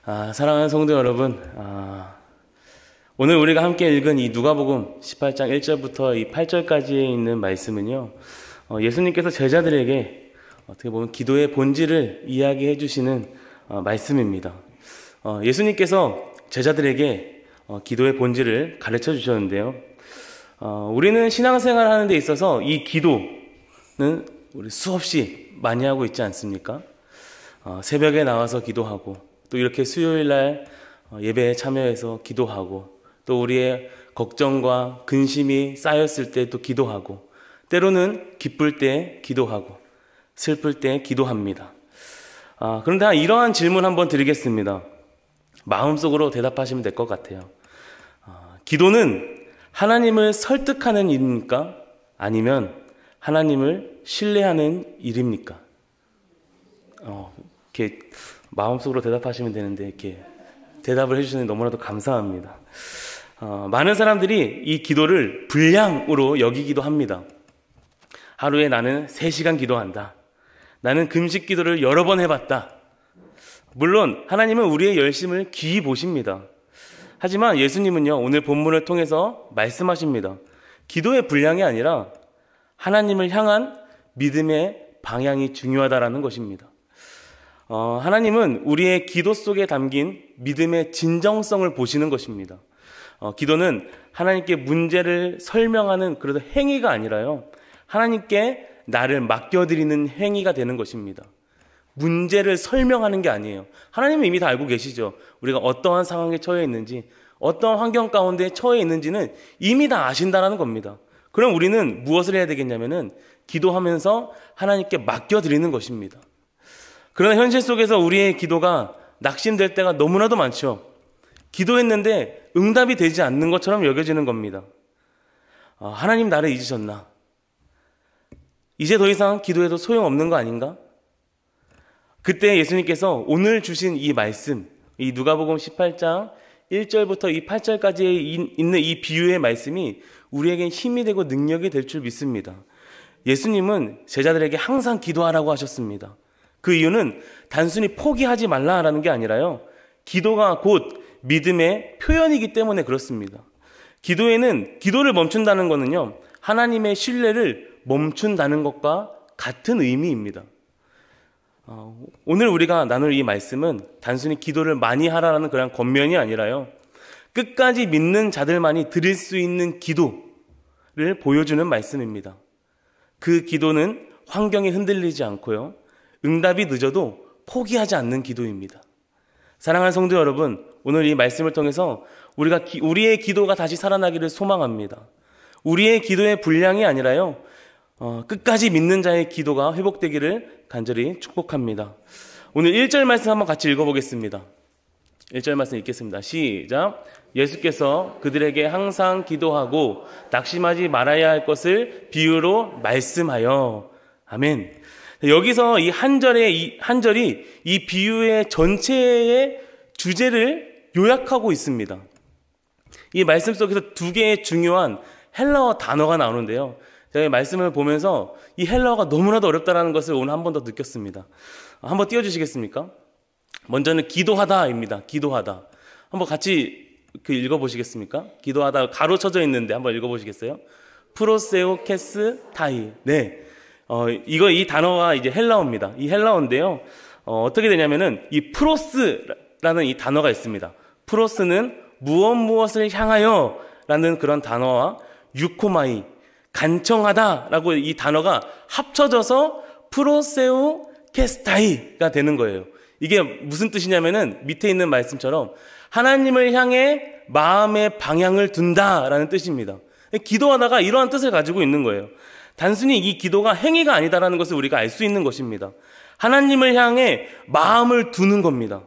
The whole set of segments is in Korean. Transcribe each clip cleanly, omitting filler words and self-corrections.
사랑하는 성도 여러분, 오늘 우리가 함께 읽은 이 누가복음 18장 1절부터 이 8절까지에 있는 말씀은요, 예수님께서 제자들에게 어떻게 보면 기도의 본질을 이야기해 주시는 말씀입니다. 예수님께서 제자들에게 기도의 본질을 가르쳐 주셨는데요. 우리는 신앙생활 하는 데 있어서 이 기도는 우리 수없이 많이 하고 있지 않습니까? 새벽에 나와서 기도하고, 또 이렇게 수요일날 예배에 참여해서 기도하고, 또 우리의 걱정과 근심이 쌓였을 때 또 기도하고, 때로는 기쁠 때 기도하고, 슬플 때 기도합니다. 그런데 이러한 질문 한번 드리겠습니다. 마음속으로 대답하시면 될 것 같아요. 기도는 하나님을 설득하는 일입니까? 아니면 하나님을 신뢰하는 일입니까? 이렇게 마음속으로 대답하시면 되는데 이렇게 대답을 해주시는 너무나도 감사합니다. 많은 사람들이 이 기도를 분량으로 여기기도 합니다. 하루에 나는 3시간 기도한다. 나는 금식 기도를 여러 번 해봤다. 물론 하나님은 우리의 열심을 귀히 보십니다. 하지만 예수님은요, 오늘 본문을 통해서 말씀하십니다. 기도의 분량이 아니라 하나님을 향한 믿음의 방향이 중요하다라는 것입니다. 하나님은 우리의 기도 속에 담긴 믿음의 진정성을 보시는 것입니다. 기도는 하나님께 문제를 설명하는 그런 행위가 아니라요, 하나님께 나를 맡겨드리는 행위가 되는 것입니다. 문제를 설명하는 게 아니에요. 하나님은 이미 다 알고 계시죠. 우리가 어떠한 상황에 처해 있는지, 어떠한 환경 가운데 처해 있는지는 이미 다 아신다라는 겁니다. 그럼 우리는 무엇을 해야 되겠냐면은 기도하면서 하나님께 맡겨드리는 것입니다. 그러나 현실 속에서 우리의 기도가 낙심될 때가 너무나도 많죠. 기도했는데 응답이 되지 않는 것처럼 여겨지는 겁니다. 하나님 나를 잊으셨나? 이제 더 이상 기도해도 소용없는 거 아닌가? 그때 예수님께서 오늘 주신 이 말씀, 이 누가복음 18장 1절부터 이 8절까지에 있는 이 비유의 말씀이 우리에겐 힘이 되고 능력이 될 줄 믿습니다. 예수님은 제자들에게 항상 기도하라고 하셨습니다. 그 이유는 단순히 포기하지 말라라는 게 아니라요, 기도가 곧 믿음의 표현이기 때문에 그렇습니다. 기도를 멈춘다는 것은요, 하나님의 신뢰를 멈춘다는 것과 같은 의미입니다. 오늘 우리가 나눌 이 말씀은 단순히 기도를 많이 하라는 그런 권면이 아니라요, 끝까지 믿는 자들만이 드릴 수 있는 기도를 보여주는 말씀입니다. 그 기도는 환경에 흔들리지 않고요, 응답이 늦어도 포기하지 않는 기도입니다. 사랑하는 성도 여러분, 오늘 이 말씀을 통해서 우리의 기도가 다시 살아나기를 소망합니다. 우리의 기도의 분량이 아니라요, 끝까지 믿는 자의 기도가 회복되기를 간절히 축복합니다. 오늘 1절 말씀 한번 같이 읽어보겠습니다. 1절 말씀 읽겠습니다. 시작. 예수께서 그들에게 항상 기도하고 낙심하지 말아야 할 것을 비유로 말씀하여. 아멘. 여기서 이 한 절이 이 비유의 전체의 주제를 요약하고 있습니다. 이 말씀 속에서 2개의 중요한 헬라어 단어가 나오는데요, 제가 이 말씀을 보면서 이 헬라어가 너무나도 어렵다는 것을 오늘 한 번 더 느꼈습니다. 한번 띄워주시겠습니까? 먼저는 기도하다입니다. 기도하다. 한번 같이 읽어보시겠습니까? 기도하다 가로쳐져 있는데 한번 읽어보시겠어요? 프로세오 캐스 타이. 네. 이 단어가 이제 헬라어입니다. 이 헬라어인데요, 어떻게 되냐면은 이 프로스라는 이 단어가 있습니다. 프로스는 무엇을 향하여 라는 그런 단어와 유코마이, 간청하다라고 이 단어가 합쳐져서 프로세오 캐스타이가 되는 거예요. 이게 무슨 뜻이냐면은 밑에 있는 말씀처럼 하나님을 향해 마음의 방향을 둔다라는 뜻입니다. 기도하다가 이러한 뜻을 가지고 있는 거예요. 단순히 이 기도가 행위가 아니다라는 것을 우리가 알 수 있는 것입니다. 하나님을 향해 마음을 두는 겁니다.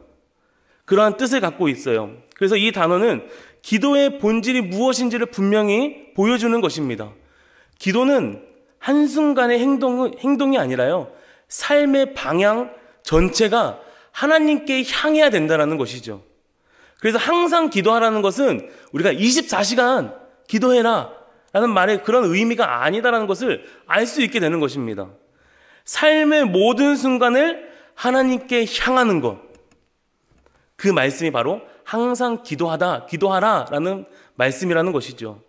그러한 뜻을 갖고 있어요. 그래서 이 단어는 기도의 본질이 무엇인지를 분명히 보여주는 것입니다. 기도는 한순간의 행동이 아니라요, 삶의 방향 전체가 하나님께 향해야 된다는 것이죠. 그래서 항상 기도하라는 것은 우리가 24시간 기도해라 라는 말의 그런 의미가 아니다라는 것을 알 수 있게 되는 것입니다. 삶의 모든 순간을 하나님께 향하는 것, 그 말씀이 바로 항상 기도하라라는 말씀이라는 것이죠.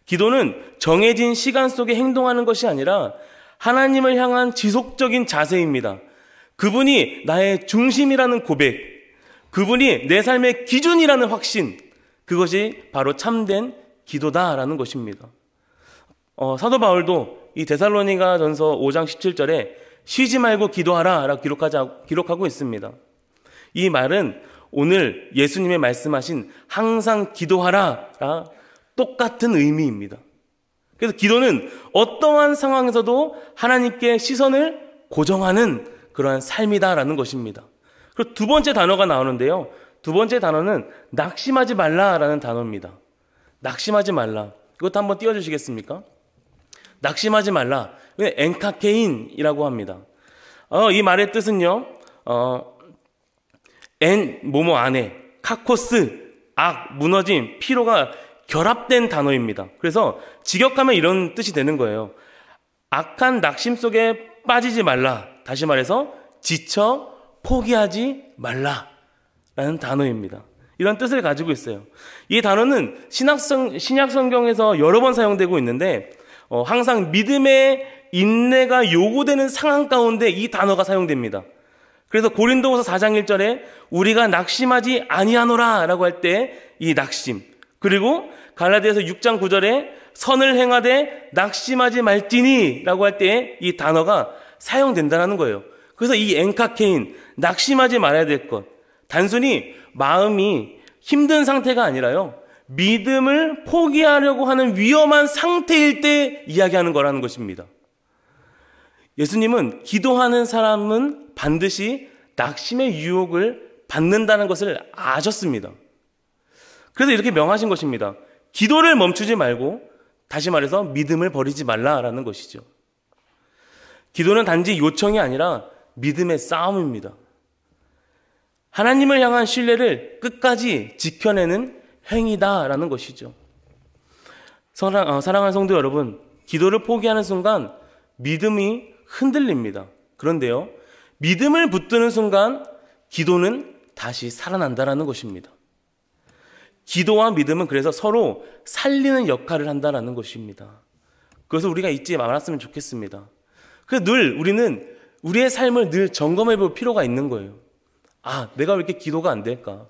기도는 정해진 시간 속에 행동하는 것이 아니라 하나님을 향한 지속적인 자세입니다. 그분이 나의 중심이라는 고백, 그분이 내 삶의 기준이라는 확신, 그것이 바로 참된 기도다라는 것입니다. 사도 바울도 이 데살로니가 전서 5장 17절에 쉬지 말고 기도하라 라고 기록하고 있습니다. 이 말은 오늘 예수님의 말씀하신 항상 기도하라라 똑같은 의미입니다. 그래서 기도는 어떠한 상황에서도 하나님께 시선을 고정하는 그러한 삶이다라는 것입니다. 그리고 두 번째 단어가 나오는데요. 두 번째 단어는 낙심하지 말라라는 단어입니다. 낙심하지 말라. 이것도 한번 띄워주시겠습니까? 낙심하지 말라. 엔카케인이라고 합니다. 이 말의 뜻은요. 뭐뭐 안에, 카코스, 악, 무너짐, 피로가 결합된 단어입니다. 그래서 직역하면 이런 뜻이 되는 거예요. 악한 낙심 속에 빠지지 말라. 다시 말해서 지쳐 포기하지 말라라는 단어입니다. 이런 뜻을 가지고 있어요. 이 단어는 신약 성경에서 여러 번 사용되고 있는데 항상 믿음의 인내가 요구되는 상황 가운데 이 단어가 사용됩니다. 그래서 고린도후서 4장 1절에 우리가 낙심하지 아니하노라 라고 할 때 이 낙심, 그리고 갈라디아서 6장 9절에 선을 행하되 낙심하지 말지니 라고 할 때 이 단어가 사용된다는 거예요. 그래서 이 엔카케인, 낙심하지 말아야 될 것, 단순히 마음이 힘든 상태가 아니라요, 믿음을 포기하려고 하는 위험한 상태일 때 이야기하는 거라는 것입니다. 예수님은 기도하는 사람은 반드시 낙심의 유혹을 받는다는 것을 아셨습니다. 그래서 이렇게 명하신 것입니다. 기도를 멈추지 말고, 다시 말해서 믿음을 버리지 말라라는 것이죠. 기도는 단지 요청이 아니라 믿음의 싸움입니다. 하나님을 향한 신뢰를 끝까지 지켜내는 행위다라는 것이죠. 사랑하는 성도 여러분, 기도를 포기하는 순간 믿음이 흔들립니다. 그런데요, 믿음을 붙드는 순간 기도는 다시 살아난다라는 것입니다. 기도와 믿음은 그래서 서로 살리는 역할을 한다라는 것입니다. 그것을 우리가 잊지 말았으면 좋겠습니다. 그래서 늘 우리는 우리의 삶을 늘 점검해 볼 필요가 있는 거예요. 내가 왜 이렇게 기도가 안 될까?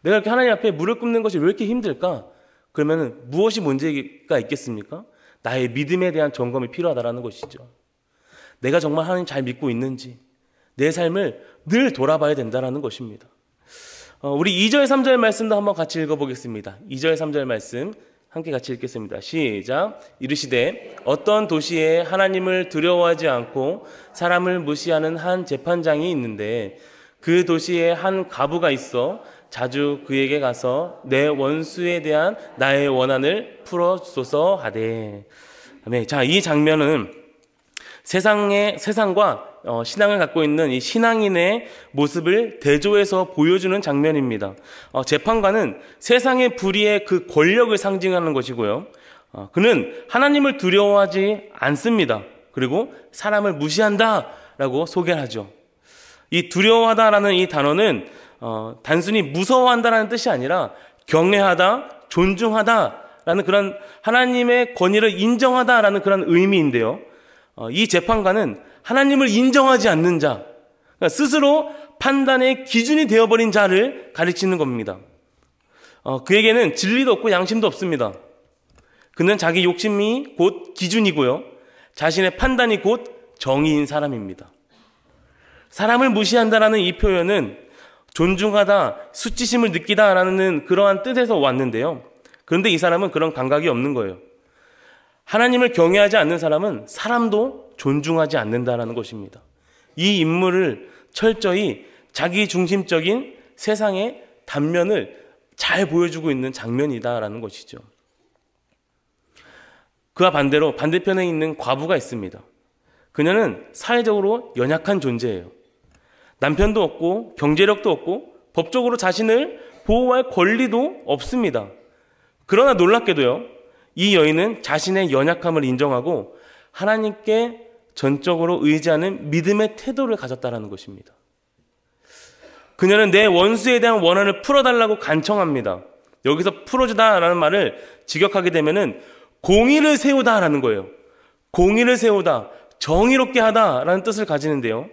내가 이렇게 하나님 앞에 무릎 꿇는 것이 왜 이렇게 힘들까? 그러면 무엇이 문제가 있겠습니까? 나의 믿음에 대한 점검이 필요하다라는 것이죠. 내가 정말 하나님 잘 믿고 있는지, 내 삶을 늘 돌아봐야 된다는 것입니다. 우리 2절 3절 말씀도 한번 같이 읽어보겠습니다. 2절 3절 말씀 함께 같이 읽겠습니다. 시작. 이르시되 어떤 도시에 하나님을 두려워하지 않고 사람을 무시하는 한 재판장이 있는데 그 도시에 한 과부가 있어 자주 그에게 가서 내 원수에 대한 나의 원한을 풀어주소서 하되. 네, 자, 이 장면은 세상과 신앙을 갖고 있는 이 신앙인의 모습을 대조해서 보여주는 장면입니다. 재판관은 세상의 불의의 그 권력을 상징하는 것이고요. 그는 하나님을 두려워하지 않습니다. 그리고 사람을 무시한다라고 소개하죠. 이 두려워하다라는 이 단어는 단순히 무서워한다라는 뜻이 아니라 경외하다, 존중하다라는 그런 하나님의 권위를 인정하다라는 그런 의미인데요. 이 재판관은 하나님을 인정하지 않는 자, 그러니까 스스로 판단의 기준이 되어버린 자를 가르치는 겁니다. 그에게는 진리도 없고 양심도 없습니다. 그는 자기 욕심이 곧 기준이고요, 자신의 판단이 곧 정의인 사람입니다. 사람을 무시한다라는 이 표현은 존중하다, 수치심을 느끼다라는 그러한 뜻에서 왔는데요. 그런데 이 사람은 그런 감각이 없는 거예요. 하나님을 경외하지 않는 사람은 사람도 존중하지 않는다라는 것입니다. 이 인물을 철저히 자기 중심적인 세상의 단면을 잘 보여주고 있는 장면이다라는 것이죠. 그와 반대로 반대편에 있는 과부가 있습니다. 그녀는 사회적으로 연약한 존재예요. 남편도 없고 경제력도 없고 법적으로 자신을 보호할 권리도 없습니다. 그러나 놀랍게도요, 이 여인은 자신의 연약함을 인정하고 하나님께 전적으로 의지하는 믿음의 태도를 가졌다는 것입니다. 그녀는 내 원수에 대한 원한을 풀어달라고 간청합니다. 여기서 풀어주다라는 말을 직역하게 되면은 공의를 세우다라는 거예요. 공의를 세우다, 정의롭게 하다라는 뜻을 가지는데요.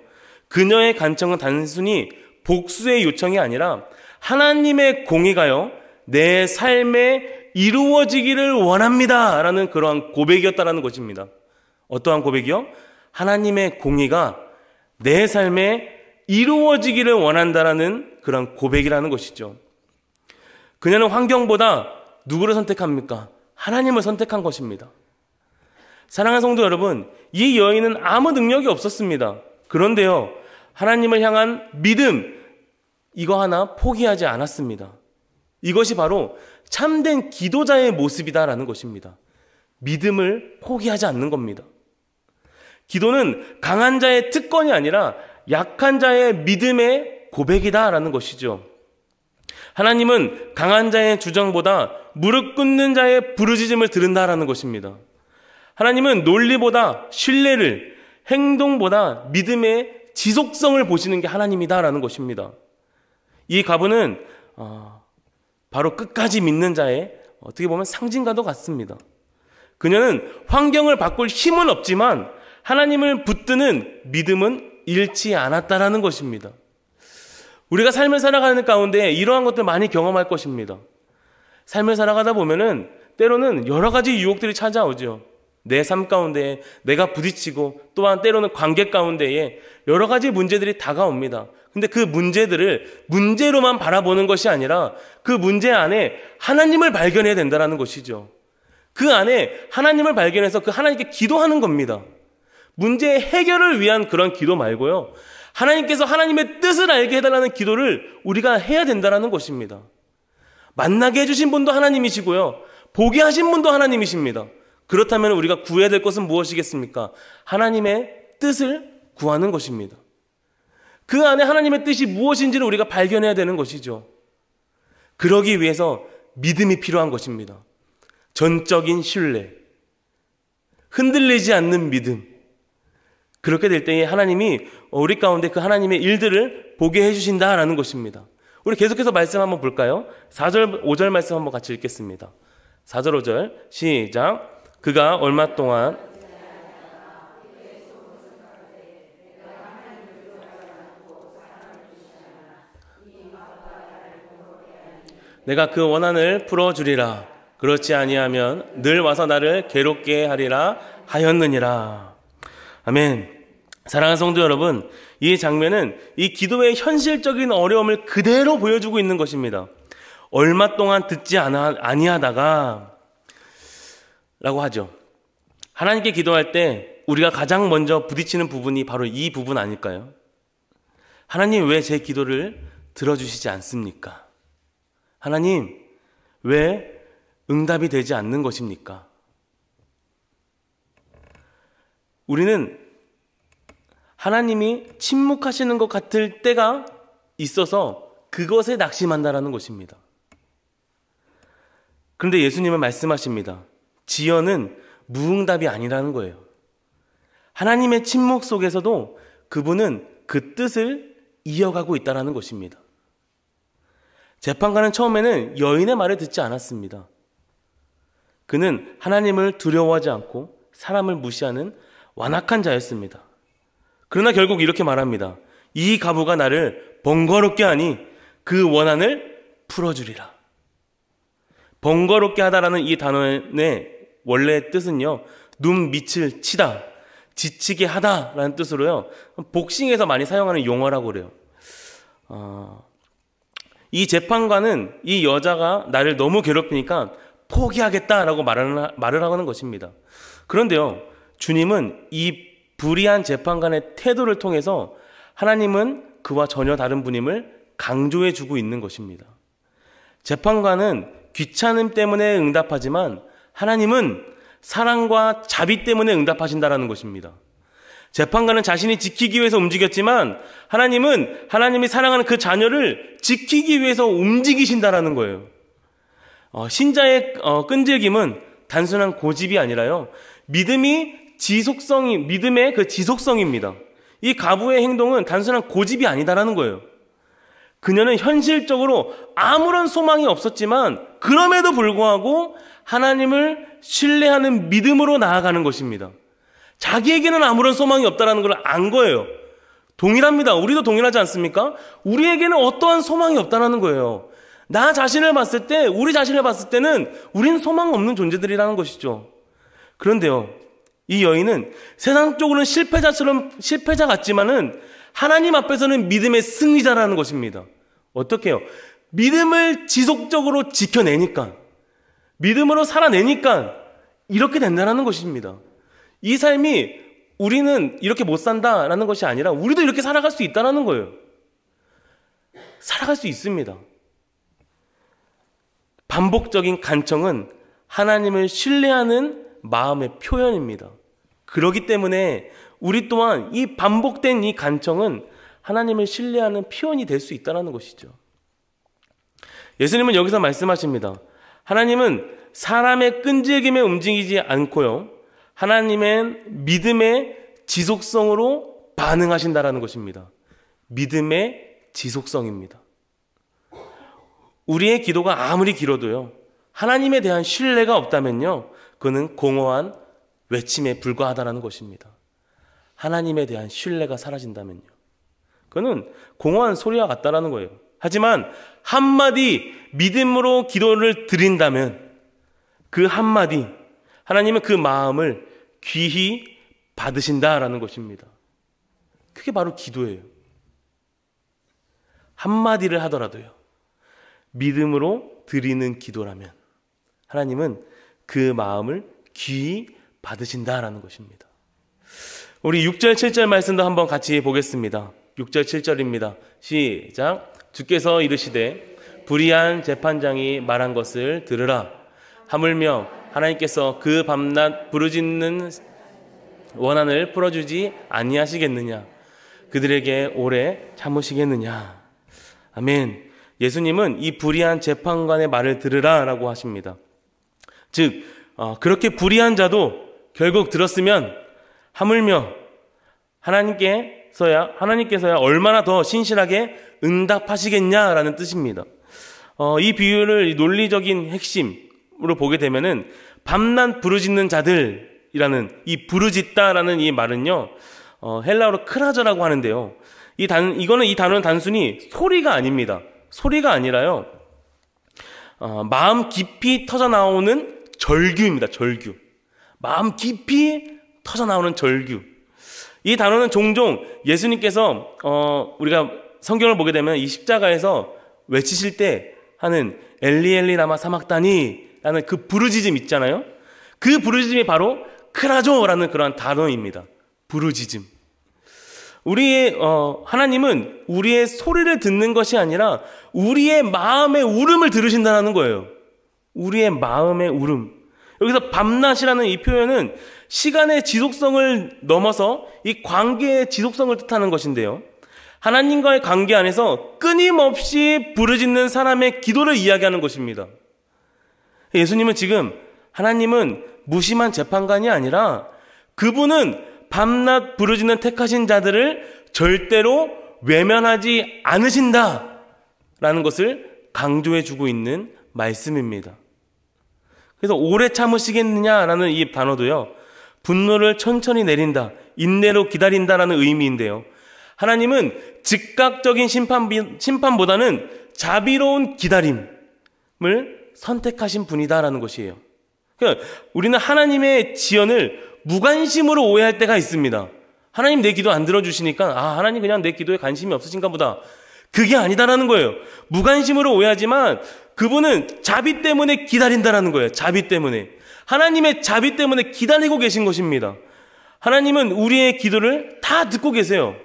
그녀의 간청은 단순히 복수의 요청이 아니라 하나님의 공의가요, 내 삶에 이루어지기를 원합니다라는 그러한 고백이었다라는 것입니다. 어떠한 고백이요? 하나님의 공의가 내 삶에 이루어지기를 원한다라는 그런 고백이라는 것이죠. 그녀는 환경보다 누구를 선택합니까? 하나님을 선택한 것입니다. 사랑하는 성도 여러분, 이 여인은 아무 능력이 없었습니다. 그런데요, 하나님을 향한 믿음, 이거 하나 포기하지 않았습니다. 이것이 바로 참된 기도자의 모습이다라는 것입니다. 믿음을 포기하지 않는 겁니다. 기도는 강한 자의 특권이 아니라 약한 자의 믿음의 고백이다라는 것이죠. 하나님은 강한 자의 주장보다 무릎 꿇는 자의 부르짖음을 들은다라는 것입니다. 하나님은 논리보다 신뢰를, 행동보다 믿음의 지속성을 보시는 게 하나님이다라는 것입니다. 이 가부는 바로 끝까지 믿는 자의 어떻게 보면 상징과도 같습니다. 그녀는 환경을 바꿀 힘은 없지만 하나님을 붙드는 믿음은 잃지 않았다라는 것입니다. 우리가 삶을 살아가는 가운데 이러한 것들 많이 경험할 것입니다. 삶을 살아가다 보면은 때로는 여러 가지 유혹들이 찾아오죠. 내 삶 가운데 내가 부딪히고 또한 때로는 관계 가운데에 여러 가지 문제들이 다가옵니다. 근데 그 문제들을 문제로만 바라보는 것이 아니라 그 문제 안에 하나님을 발견해야 된다는 것이죠. 그 안에 하나님을 발견해서 그 하나님께 기도하는 겁니다. 문제의 해결을 위한 그런 기도 말고요. 하나님께서 하나님의 뜻을 알게 해달라는 기도를 우리가 해야 된다는 것입니다. 만나게 해주신 분도 하나님이시고요. 보게 하신 분도 하나님이십니다. 그렇다면 우리가 구해야 될 것은 무엇이겠습니까? 하나님의 뜻을 구하는 것입니다. 그 안에 하나님의 뜻이 무엇인지를 우리가 발견해야 되는 것이죠. 그러기 위해서 믿음이 필요한 것입니다. 전적인 신뢰, 흔들리지 않는 믿음. 그렇게 될 때에 하나님이 우리 가운데 그 하나님의 일들을 보게 해주신다라는 것입니다. 우리 계속해서 말씀 한번 볼까요? 4절, 5절 말씀 한번 같이 읽겠습니다. 4절, 5절 시작. 그가 얼마 동안 내가 그 원한을 풀어주리라. 그렇지 아니하면 늘 와서 나를 괴롭게 하리라 하였느니라. 아멘. 사랑하는 성도 여러분, 이 장면은 이 기도의 현실적인 어려움을 그대로 보여주고 있는 것입니다. 얼마 동안 듣지 아니하다가 라고 하죠. 하나님께 기도할 때 우리가 가장 먼저 부딪히는 부분이 바로 이 부분 아닐까요? 하나님, 왜 제 기도를 들어주시지 않습니까? 하나님, 왜 응답이 되지 않는 것입니까? 우리는 하나님이 침묵하시는 것 같을 때가 있어서 그것에 낙심한다라는 것입니다. 그런데 예수님은 말씀하십니다. 지연은 무응답이 아니라는 거예요. 하나님의 침묵 속에서도 그분은 그 뜻을 이어가고 있다는 것입니다. 재판관은 처음에는 여인의 말을 듣지 않았습니다. 그는 하나님을 두려워하지 않고 사람을 무시하는 완악한 자였습니다. 그러나 결국 이렇게 말합니다. 이 가부가 나를 번거롭게 하니 그 원한을 풀어주리라. 번거롭게 하다라는 이 단어의 원래 뜻은요, 눈 밑을 치다, 지치게 하다라는 뜻으로요, 복싱에서 많이 사용하는 용어라고 그래요. 이 재판관은 이 여자가 나를 너무 괴롭히니까 포기하겠다라고 말을 하는 것입니다. 그런데요, 주님은 이 불의한 재판관의 태도를 통해서 하나님은 그와 전혀 다른 분임을 강조해 주고 있는 것입니다. 재판관은 귀찮음 때문에 응답하지만 하나님은 사랑과 자비 때문에 응답하신다라는 것입니다. 재판관은 자신이 지키기 위해서 움직였지만 하나님은 하나님이 사랑하는 그 자녀를 지키기 위해서 움직이신다라는 거예요. 신자의 끈질김은 단순한 고집이 아니라요, 믿음의 그 지속성입니다. 이 가부의 행동은 단순한 고집이 아니다라는 거예요. 그녀는 현실적으로 아무런 소망이 없었지만 그럼에도 불구하고 하나님을 신뢰하는 믿음으로 나아가는 것입니다. 자기에게는 아무런 소망이 없다는 걸 안 거예요. 동일합니다. 우리도 동일하지 않습니까? 우리에게는 어떠한 소망이 없다는 거예요. 나 자신을 봤을 때, 우리 자신을 봤을 때는 우린 소망 없는 존재들이라는 것이죠. 그런데요, 이 여인은 세상적으로는 실패자 같지만은 하나님 앞에서는 믿음의 승리자라는 것입니다. 어떻게 해요? 믿음을 지속적으로 지켜내니까, 믿음으로 살아내니까 이렇게 된다는 것입니다. 이 삶이 우리는 이렇게 못 산다라는 것이 아니라 우리도 이렇게 살아갈 수 있다는 거예요. 살아갈 수 있습니다. 반복적인 간청은 하나님을 신뢰하는 마음의 표현입니다. 그렇기 때문에 우리 또한 이 반복된 이 간청은 하나님을 신뢰하는 표현이 될 수 있다는 것이죠. 예수님은 여기서 말씀하십니다. 하나님은 사람의 끈질김에 움직이지 않고요, 하나님의 믿음의 지속성으로 반응하신다라는 것입니다. 믿음의 지속성입니다. 우리의 기도가 아무리 길어도요, 하나님에 대한 신뢰가 없다면요, 그는 공허한 외침에 불과하다라는 것입니다. 하나님에 대한 신뢰가 사라진다면요, 그는 공허한 소리와 같다라는 거예요. 하지만 한마디 믿음으로 기도를 드린다면 그 한마디, 하나님은 그 마음을 귀히 받으신다라는 것입니다. 그게 바로 기도예요. 한마디를 하더라도요, 믿음으로 드리는 기도라면 하나님은 그 마음을 귀히 받으신다라는 것입니다. 우리 6절 7절 말씀도 한번 같이 보겠습니다. 6절 7절입니다. 시작. 주께서 이르시되 불의한 재판장이 말한 것을 들으라. 하물며 하나님께서 그 밤낮 부르짖는 원한을 풀어주지 아니하시겠느냐? 그들에게 오래 참으시겠느냐? 아멘. 예수님은 이 불의한 재판관의 말을 들으라라고 하십니다. 즉 그렇게 불의한 자도 결국 들었으면 하물며 하나님께서야 얼마나 더 신실하게 응답하시겠냐라는 뜻입니다. 이 비유를 논리적인 핵심으로 보게 되면은 밤낮 부르짖는 자들이라는 이 부르짖다라는 이 말은요, 헬라어로 크라저라고 하는데요. 이 단어는 단순히 소리가 아닙니다. 소리가 아니라요, 마음 깊이 터져 나오는 절규입니다. 절규. 마음 깊이 터져 나오는 절규. 이 단어는 종종 예수님께서 우리가 성경을 보게 되면 이 십자가에서 외치실 때 하는 엘리 엘리 라마 사막다니 라는 그 부르짖음 있잖아요. 그 부르짖음이 바로 크라조라는 그러한 단어입니다. 부르짖음. 하나님은 우리의 소리를 듣는 것이 아니라 우리의 마음의 울음을 들으신다는 거예요. 우리의 마음의 울음. 여기서 밤낮이라는 이 표현은 시간의 지속성을 넘어서 이 관계의 지속성을 뜻하는 것인데요, 하나님과의 관계 안에서 끊임없이 부르짖는 사람의 기도를 이야기하는 것입니다. 예수님은 지금 하나님은 무심한 재판관이 아니라 그분은 밤낮 부르짖는 택하신 자들을 절대로 외면하지 않으신다라는 것을 강조해 주고 있는 말씀입니다. 그래서 오래 참으시겠느냐라는 이 단어도요, 분노를 천천히 내린다, 인내로 기다린다라는 의미인데요, 하나님은 즉각적인 심판보다는 자비로운 기다림을 선택하신 분이다라는 것이에요. 그러니까 우리는 하나님의 지연을 무관심으로 오해할 때가 있습니다. 하나님 내 기도 안 들어주시니까 하나님 그냥 내 기도에 관심이 없으신가 보다. 그게 아니다라는 거예요. 무관심으로 오해하지만 그분은 자비 때문에 기다린다라는 거예요. 자비 때문에. 하나님의 자비 때문에 기다리고 계신 것입니다. 하나님은 우리의 기도를 다 듣고 계세요.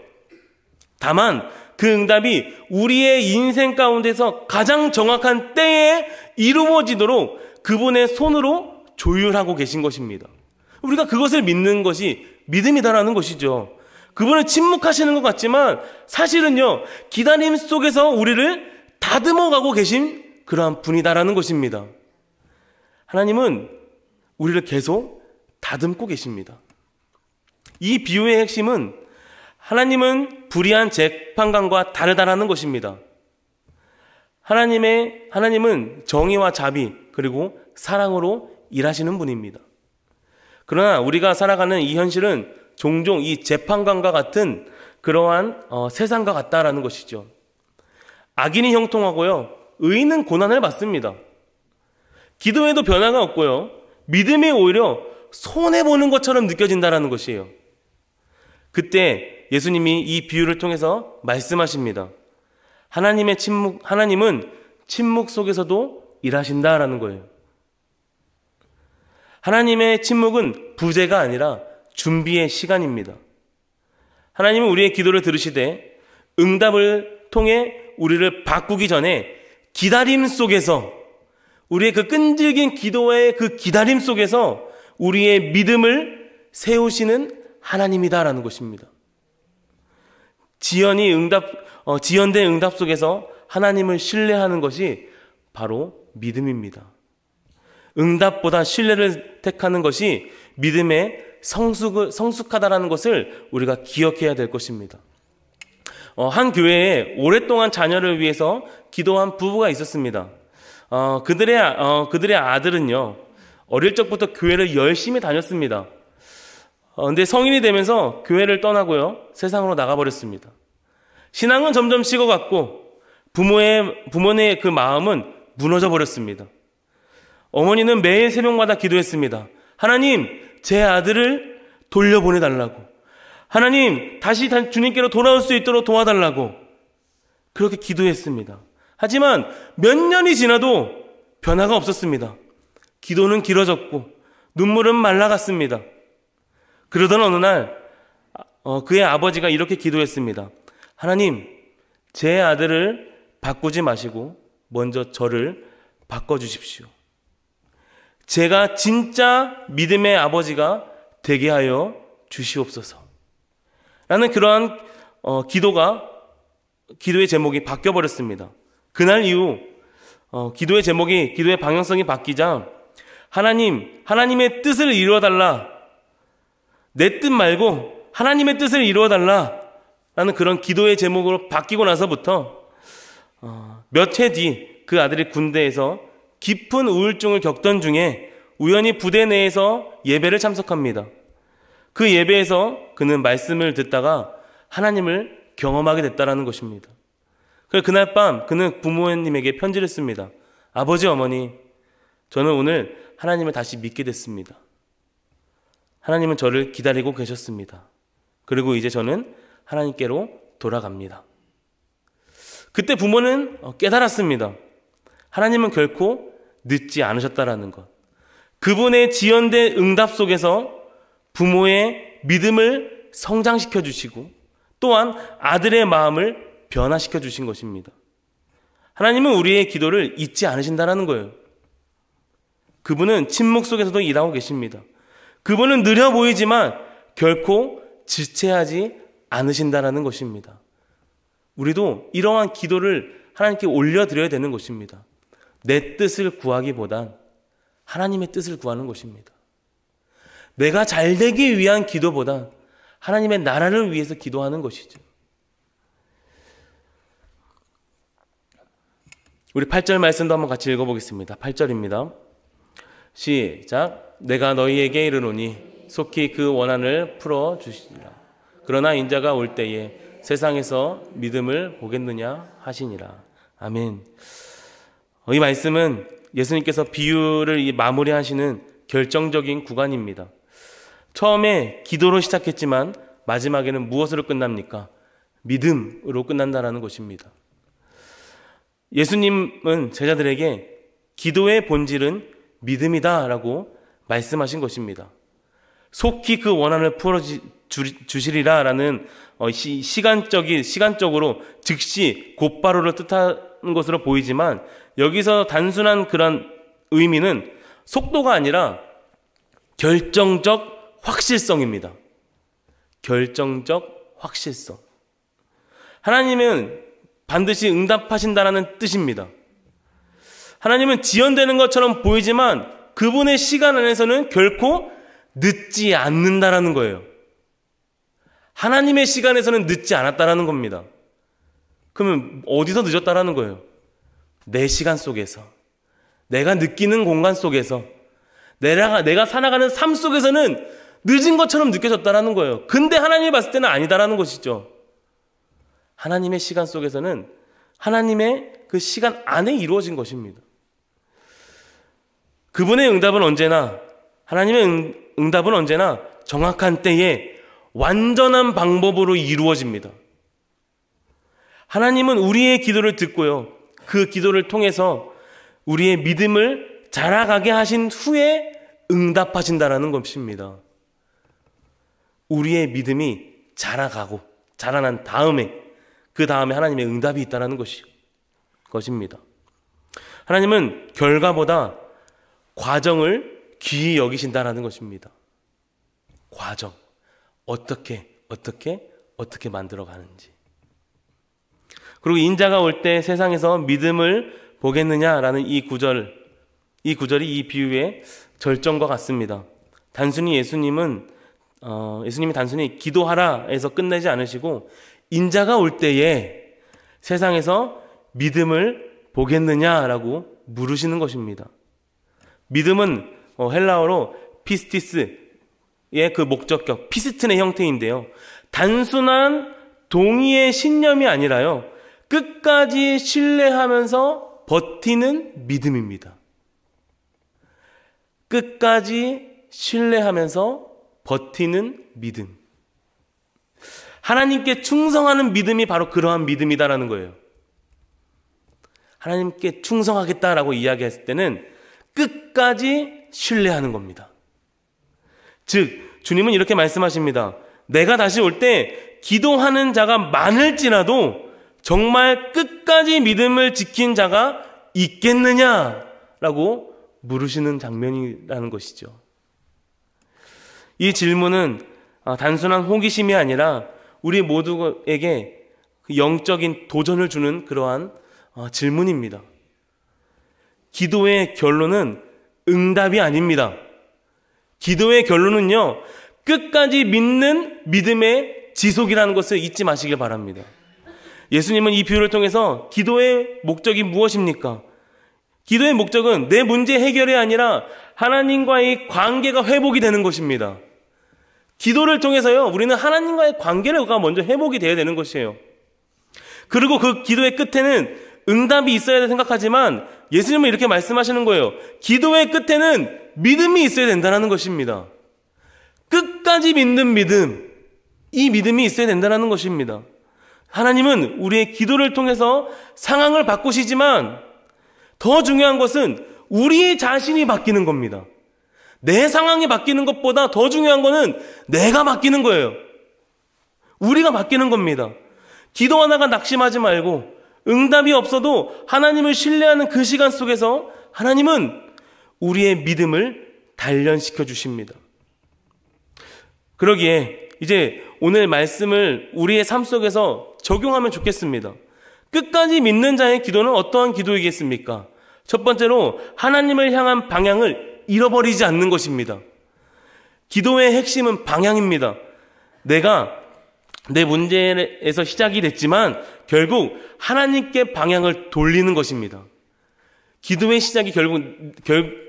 다만 그 응답이 우리의 인생 가운데서 가장 정확한 때에 이루어지도록 그분의 손으로 조율하고 계신 것입니다. 우리가 그것을 믿는 것이 믿음이다라는 것이죠. 그분은 침묵하시는 것 같지만 사실은요, 기다림 속에서 우리를 다듬어가고 계신 그러한 분이다라는 것입니다. 하나님은 우리를 계속 다듬고 계십니다. 이 비유의 핵심은 하나님은 불의한 재판관과 다르다라는 것입니다. 하나님은 정의와 자비 그리고 사랑으로 일하시는 분입니다. 그러나 우리가 살아가는 이 현실은 종종 이 재판관과 같은 그러한 세상과 같다라는 것이죠. 악인이 형통하고요, 의인은 고난을 받습니다. 기도에도 변화가 없고요, 믿음이 오히려 손해보는 것처럼 느껴진다라는 것이에요. 그때 예수님이 이 비유를 통해서 말씀하십니다. 하나님은 침묵 속에서도 일하신다라는 거예요. 하나님의 침묵은 부재가 아니라 준비의 시간입니다. 하나님은 우리의 기도를 들으시되 응답을 통해 우리를 바꾸기 전에 기다림 속에서, 우리의 그 끈질긴 기도의 그 기다림 속에서 우리의 믿음을 세우시는 하나님이다라는 것입니다. 지연된 응답 속에서 하나님을 신뢰하는 것이 바로 믿음입니다. 응답보다 신뢰를 택하는 것이 믿음의 성숙하다라는 것을 우리가 기억해야 될 것입니다. 한 교회에 오랫동안 자녀를 위해서 기도한 부부가 있었습니다. 그들의 아들은요, 어릴 적부터 교회를 열심히 다녔습니다. 근데 성인이 되면서 교회를 떠나고요, 세상으로 나가버렸습니다. 신앙은 점점 식어갔고 부모의 그 마음은 무너져 버렸습니다. 어머니는 매일 새벽마다 기도했습니다. 하나님, 제 아들을 돌려보내달라고. 하나님, 다시 주님께로 돌아올 수 있도록 도와달라고. 그렇게 기도했습니다. 하지만 몇 년이 지나도 변화가 없었습니다. 기도는 길어졌고 눈물은 말라갔습니다. 그러던 어느 날 그의 아버지가 이렇게 기도했습니다. 하나님, 제 아들을 바꾸지 마시고 먼저 저를 바꿔주십시오. 제가 진짜 믿음의 아버지가 되게 하여 주시옵소서. 라는 그러한 기도의 제목이 바뀌어버렸습니다. 그날 이후 기도의 방향성이 바뀌자 하나님의 뜻을 이루어달라, 내 뜻 말고 하나님의 뜻을 이루어달라 라는 그런 기도의 제목으로 바뀌고 나서부터 몇 해 뒤 그 아들이 군대에서 깊은 우울증을 겪던 중에 우연히 부대 내에서 예배를 참석합니다. 그 예배에서 그는 말씀을 듣다가 하나님을 경험하게 됐다라는 것입니다. 그날 밤 그는 부모님에게 편지를 씁니다. 아버지, 어머니, 저는 오늘 하나님을 다시 믿게 됐습니다. 하나님은 저를 기다리고 계셨습니다. 그리고 이제 저는 하나님께로 돌아갑니다. 그때 부모는 깨달았습니다. 하나님은 결코 늦지 않으셨다라는 것. 그분의 지연된 응답 속에서 부모의 믿음을 성장시켜 주시고 또한 아들의 마음을 변화시켜 주신 것입니다. 하나님은 우리의 기도를 잊지 않으신다라는 거예요. 그분은 침묵 속에서도 일하고 계십니다. 그분은 느려 보이지만 결코 지체하지 않으신다라는 것입니다. 우리도 이러한 기도를 하나님께 올려드려야 되는 것입니다. 내 뜻을 구하기보단 하나님의 뜻을 구하는 것입니다. 내가 잘 되기 위한 기도보다 하나님의 나라를 위해서 기도하는 것이죠. 우리 8절 말씀도 한번 같이 읽어보겠습니다. 8절입니다. 시작. 내가 너희에게 이르노니 속히 그 원한을 풀어주시리라. 그러나 인자가 올 때에 세상에서 믿음을 보겠느냐 하시니라. 아멘. 이 말씀은 예수님께서 비유를 마무리하시는 결정적인 구간입니다. 처음에 기도로 시작했지만 마지막에는 무엇으로 끝납니까? 믿음으로 끝난다라는 것입니다. 예수님은 제자들에게 기도의 본질은 믿음이다라고 말씀하신 것입니다. 속히 그 원한을 풀어주시리라라는 시간적으로 즉시 곧바로를 뜻하는 것으로 보이지만 여기서 단순한 그런 의미는 속도가 아니라 결정적 확실성입니다. 결정적 확실성. 하나님은 반드시 응답하신다라는 뜻입니다. 하나님은 지연되는 것처럼 보이지만 그분의 시간 안에서는 결코 늦지 않는다라는 거예요. 하나님의 시간에서는 늦지 않았다라는 겁니다. 그러면 어디서 늦었다라는 거예요? 내 시간 속에서, 내가 느끼는 공간 속에서, 내가 살아가는 삶 속에서는 늦은 것처럼 느껴졌다라는 거예요. 근데 하나님이 봤을 때는 아니다라는 것이죠. 하나님의 시간 속에서는 하나님의 그 시간 안에 이루어진 것입니다. 그분의 응답은 언제나, 하나님의 응답은 언제나 정확한 때에 완전한 방법으로 이루어집니다. 하나님은 우리의 기도를 듣고요, 그 기도를 통해서 우리의 믿음을 자라가게 하신 후에 응답하신다라는 것입니다. 우리의 믿음이 자라난 다음에, 그 다음에 하나님의 응답이 있다는 것입니다. 하나님은 결과보다 과정을 귀히 여기신다라는 것입니다. 과정. 어떻게 만들어 가는지. 그리고 인자가 올 때 세상에서 믿음을 보겠느냐라는 이 구절이 이 비유의 절정과 같습니다. 단순히 예수님이 단순히 기도하라 해서 끝내지 않으시고 인자가 올 때에 세상에서 믿음을 보겠느냐라고 물으시는 것입니다. 믿음은 헬라어로 피스티스의 그 목적격, 피스튼의 형태인데요. 단순한 동의의 신념이 아니라요, 끝까지 신뢰하면서 버티는 믿음입니다. 끝까지 신뢰하면서 버티는 믿음. 하나님께 충성하는 믿음이 바로 그러한 믿음이다라는 거예요. 하나님께 충성하겠다라고 이야기했을 때는 끝까지 신뢰하는 겁니다. 즉, 주님은 이렇게 말씀하십니다. 내가 다시 올 때 기도하는 자가 많을지라도 정말 끝까지 믿음을 지킨 자가 있겠느냐라고 물으시는 장면이라는 것이죠. 이 질문은 단순한 호기심이 아니라 우리 모두에게 영적인 도전을 주는 그러한 질문입니다. 기도의 결론은 응답이 아닙니다. 기도의 결론은요, 끝까지 믿는 믿음의 지속이라는 것을 잊지 마시길 바랍니다. 예수님은 이 비유를 통해서 기도의 목적이 무엇입니까? 기도의 목적은 내 문제 해결이 아니라 하나님과의 관계가 회복이 되는 것입니다. 기도를 통해서요, 우리는 하나님과의 관계가 먼저 회복이 되어야 되는 것이에요. 그리고 그 기도의 끝에는 응답이 있어야 생각하지만 예수님은 이렇게 말씀하시는 거예요. 기도의 끝에는 믿음이 있어야 된다는 것입니다. 끝까지 믿는 믿음, 이 믿음이 있어야 된다는 것입니다. 하나님은 우리의 기도를 통해서 상황을 바꾸시지만 더 중요한 것은 우리 자신이 바뀌는 겁니다. 내 상황이 바뀌는 것보다 더 중요한 것은 내가 바뀌는 거예요. 우리가 바뀌는 겁니다. 기도하다가 낙심하지 말고 응답이 없어도 하나님을 신뢰하는 그 시간 속에서 하나님은 우리의 믿음을 단련시켜 주십니다. 그러기에 이제 오늘 말씀을 우리의 삶 속에서 적용하면 좋겠습니다. 끝까지 믿는 자의 기도는 어떠한 기도이겠습니까? 첫 번째로 하나님을 향한 방향을 잃어버리지 않는 것입니다. 기도의 핵심은 방향입니다. 내가 내 문제에서 시작이 됐지만 결국 하나님께 방향을 돌리는 것입니다. 기도의 시작이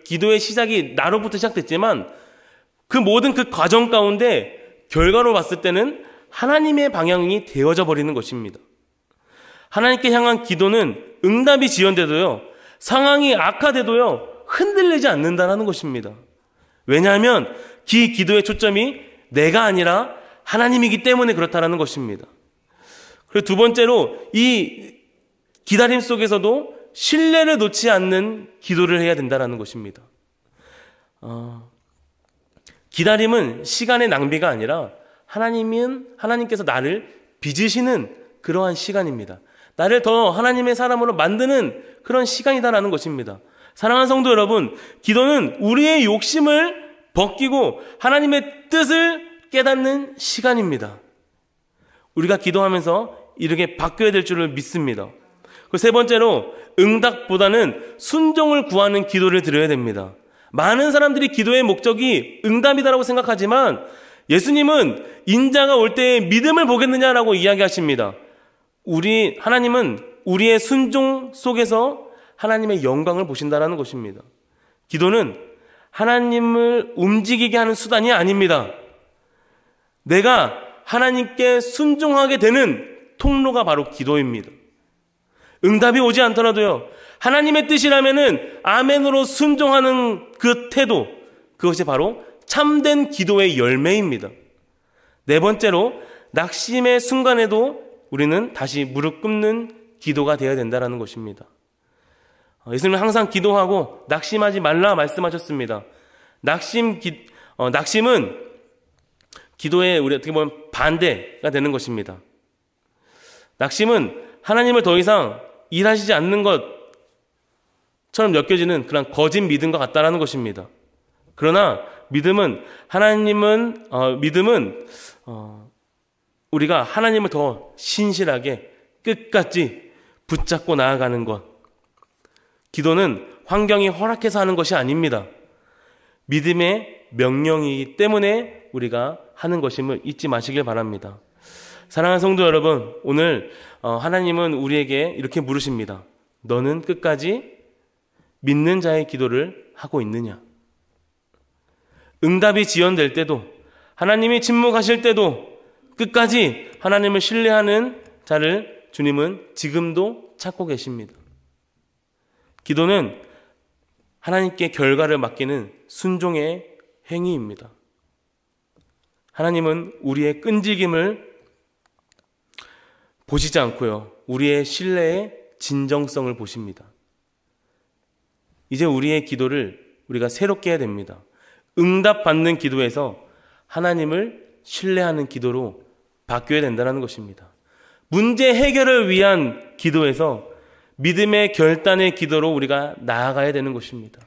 기도의 시작이 나로부터 시작됐지만 그 모든 그 과정 가운데 결과로 봤을 때는 하나님의 방향이 되어져 버리는 것입니다. 하나님께 향한 기도는 응답이 지연돼도요, 상황이 악화돼도요, 흔들리지 않는다는 것입니다. 왜냐하면 그 기도의 초점이 내가 아니라 하나님이기 때문에 그렇다는 것입니다. 그리고 두 번째로 이 기다림 속에서도 신뢰를 놓지 않는 기도를 해야 된다는 것입니다. 기다림은 시간의 낭비가 아니라 하나님께서 나를 빚으시는 그러한 시간입니다. 나를 더 하나님의 사람으로 만드는 그런 시간이다라는 것입니다. 사랑하는 성도 여러분, 기도는 우리의 욕심을 벗기고 하나님의 뜻을 깨닫는 시간입니다. 우리가 기도하면서 이렇게 바뀌어야 될 줄을 믿습니다. 그리고 세 번째로 응답보다는 순종을 구하는 기도를 드려야 됩니다. 많은 사람들이 기도의 목적이 응답이다라고 생각하지만 예수님은 인자가 올 때에 믿음을 보겠느냐라고 이야기하십니다. 하나님은 우리의 순종 속에서 하나님의 영광을 보신다라는 것입니다. 기도는 하나님을 움직이게 하는 수단이 아닙니다. 내가 하나님께 순종하게 되는 통로가 바로 기도입니다. 응답이 오지 않더라도요, 하나님의 뜻이라면은 아멘으로 순종하는 그 태도, 그것이 바로 참된 기도의 열매입니다. 네 번째로, 낙심의 순간에도 우리는 다시 무릎 꿇는 기도가 되어야 된다는 것입니다. 예수님은 항상 기도하고 낙심하지 말라 말씀하셨습니다. 낙심은 기도의 우리 어떻게 보면 반대가 되는 것입니다. 낙심은 하나님을 더 이상 일하시지 않는 것처럼 느껴지는 그런 거짓 믿음과 같다라는 것입니다. 그러나 믿음은 우리가 하나님을 더 신실하게 끝까지 붙잡고 나아가는 것. 기도는 환경이 허락해서 하는 것이 아닙니다. 믿음의 명령이기 때문에 우리가 하는 것임을 잊지 마시길 바랍니다. 사랑하는 성도 여러분, 오늘 하나님은 우리에게 이렇게 물으십니다. 너는 끝까지 믿는 자의 기도를 하고 있느냐? 응답이 지연될 때도, 하나님이 침묵하실 때도 끝까지 하나님을 신뢰하는 자를 주님은 지금도 찾고 계십니다. 기도는 하나님께 결과를 맡기는 순종의 행위입니다. 하나님은 우리의 끈질김을 보시지 않고요, 우리의 신뢰의 진정성을 보십니다. 이제 우리의 기도를 우리가 새롭게 해야 됩니다. 응답받는 기도에서 하나님을 신뢰하는 기도로 바뀌어야 된다는 것입니다. 문제 해결을 위한 기도에서 믿음의 결단의 기도로 우리가 나아가야 되는 것입니다.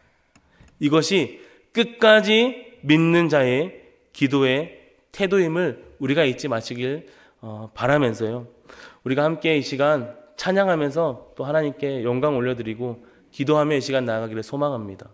이것이 끝까지 믿는 자의 기도의 태도임을 우리가 잊지 마시길 바라면서요, 우리가 함께 이 시간 찬양하면서 또 하나님께 영광 올려드리고 기도하며 이 시간 나아가기를 소망합니다.